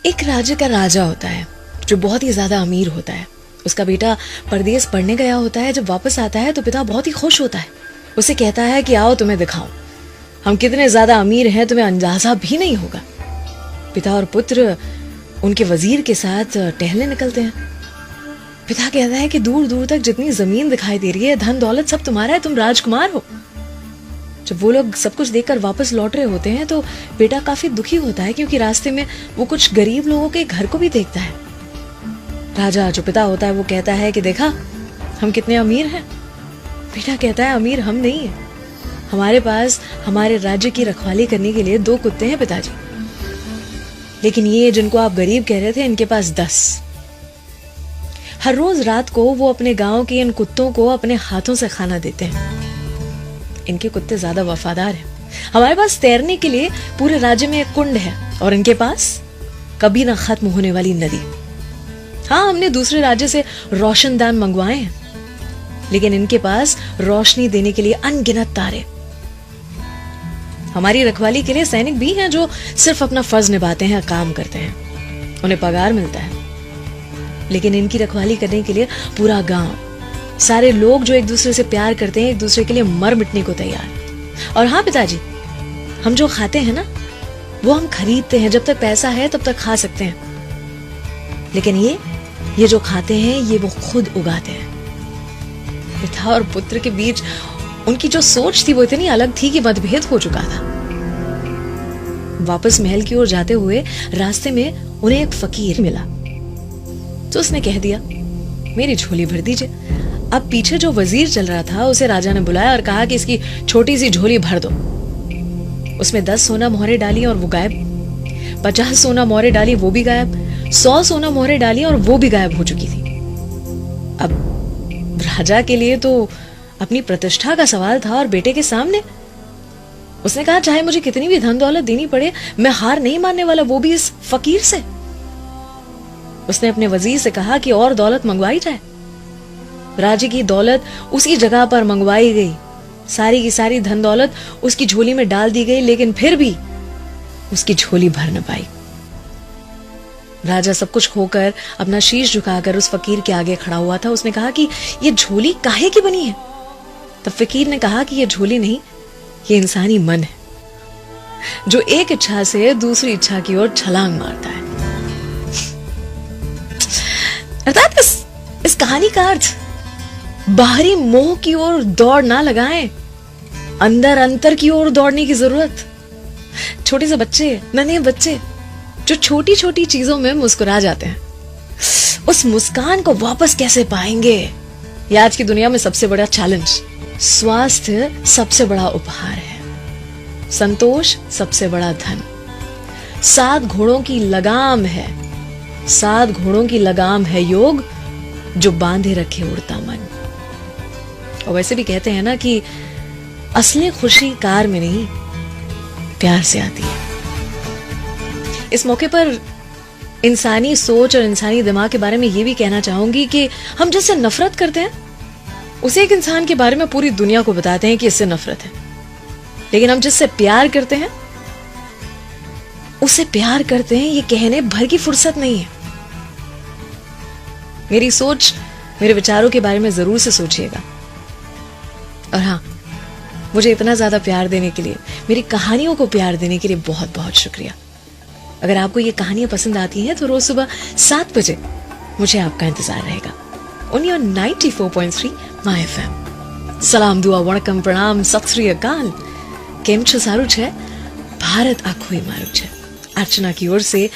एक राज्य का राजा होता है जो बहुत ही ज्यादा अमीर होता है। उसका बेटा परदेश पढ़ने गया होता है। जब वापस आता है तो पिता बहुत ही खुश होता है। उसे कहता है कि आओ तुम्हें दिखाऊं, हम कितने ज्यादा अमीर हैं, तुम्हें अंदाजा भी नहीं होगा। पिता और पुत्र उनके वजीर के साथ टहलने निकलते हैं। पिता कहता है कि दूर दूर तक जितनी जमीन दिखाई दे रही है, धन दौलत सब तुम्हारा है, तुम राजकुमार हो। जब वो लोग सब कुछ देखकर वापस लौट रहे होते हैं तो बेटा काफी दुखी होता है, क्योंकि रास्ते में वो कुछ गरीब लोगों के घर को भी देखता है। राजा जो पिता होता है वो कहता है कि देखा हम कितने अमीर हैं। बेटा कहता है अमीर हम नहीं है, हमारे पास हमारे राज्य की रखवाली करने के लिए 2 कुत्ते हैं पिताजी, लेकिन ये जिनको आप गरीब कह रहे थे इनके पास 10। हर रोज रात को वो अपने गांव के इन कुत्तों को अपने हाथों से खाना देते हैं। इनके कुत्ते ज्यादा वफादार हैं। हमारे पास तैरने के लिए पूरे राज्य में एक कुंड है और इनके पास कभी ना खत्म होने वाली नदी। हाँ, हमने दूसरे राज्य से रोशनदान मंगवाए हैं, लेकिन इनके पास रोशनी देने के लिए अनगिनत तारे। हमारी रखवाली के लिए सैनिक भी हैं जो सिर्फ अपना फर्ज निभाते हैं, काम करते हैं, उन्हें पगार मिलता है। लेकिन इनकी रखवाली करने के लिए पूरा गांव, सारे लोग जो एक दूसरे से प्यार करते हैं, एक दूसरे के लिए मर मिटने को तैयार। और हाँ पिताजी, हम जो खाते हैं ना वो हम खरीदते हैं। जब तक पैसा है तब तक खा सकते हैं, लेकिन ये जो खाते हैं ये वो खुद उगाते हैं। पिता और पुत्र के बीच उनकी जो सोच थी वो इतनी अलग थी कि मतभेद हो चुका था। वापस महल की ओर जाते हुए रास्ते में उन्हें एक फकीर मिला, तो उसने कह दिया मेरी झोली भर दीजिए। अब पीछे जो वजीर चल रहा था उसे राजा ने बुलाया और कहा कि इसकी छोटी सी झोली भर दो। उसमें 10 सोना मोहरे डाली और वो गायब, 50 सोना मोहरे डाली वो भी गायब, 100 सोना मोहरे डाली और वो भी गायब हो चुकी थी। अब राजा के लिए तो अपनी प्रतिष्ठा का सवाल था और बेटे के सामने उसने कहा चाहे मुझे कितनी भी धन दौलत देनी पड़े, मैं हार नहीं मानने वाला, वो भी इस फकीर से। उसने अपने वजीर से कहा कि और दौलत मंगवाई जाए। राज्य की दौलत उसी जगह पर मंगवाई गई, सारी की सारी धन दौलत उसकी झोली में डाल दी गई, लेकिन फिर भी उसकी झोली भर न पाई। राजा सब कुछ खोकर अपना शीश झुकाकर उस फकीर के आगे खड़ा हुआ था। उसने कहा कि ये झोली काहे की बनी है? तब फकीर ने कहा कि ये झोली नहीं, ये इंसानी मन है जो एक इच्छा से दूसरी इच्छा की ओर छलांग मारता है। अर्थात इस कहानी का अर्थ बाहरी मोह की ओर दौड़ ना लगाएं, अंदर अंतर की ओर दौड़ने की जरूरत। छोटे से बच्चे, नन्हे बच्चे जो छोटी छोटी चीजों में मुस्कुरा जाते हैं, उस मुस्कान को वापस कैसे पाएंगे? ये आज की दुनिया में सबसे बड़ा चैलेंज। स्वास्थ्य सबसे बड़ा उपहार है, संतोष सबसे बड़ा धन। 7 घोड़ों की लगाम है, 7 घोड़ों की लगाम है योग, जो बांधे रखे उड़ता मन। और वैसे भी कहते हैं ना कि असली खुशी कार में नहीं, प्यार से आती है। इस मौके पर इंसानी सोच और इंसानी दिमाग के बारे में ये भी कहना चाहूंगी कि हम जिससे नफरत करते हैं उसे एक इंसान के बारे में पूरी दुनिया को बताते हैं कि इससे नफरत है, लेकिन हम जिससे प्यार करते हैं उससे प्यार करते हैं, ये कहने भर की फुर्सत नहीं है। मेरी सोच, मेरे विचारों के बारे में जरूर से सोचिएगा। और हाँ, मुझे इतना ज्यादा प्यार देने के लिए, मेरी कहानियों को प्यार देने के लिए बहुत बहुत शुक्रिया। अगर आपको ये कहानियां पसंद आती हैं तो रोज सुबह 7 बजे मुझे आपका इंतजार रहेगा। On your 94.3 My FM। सलाम, दुआ, वणकम, प्रणाम, सत श्री अकाल। केम छो, सारू छे? भारत आखो मारू छे। अर्चना की ओर से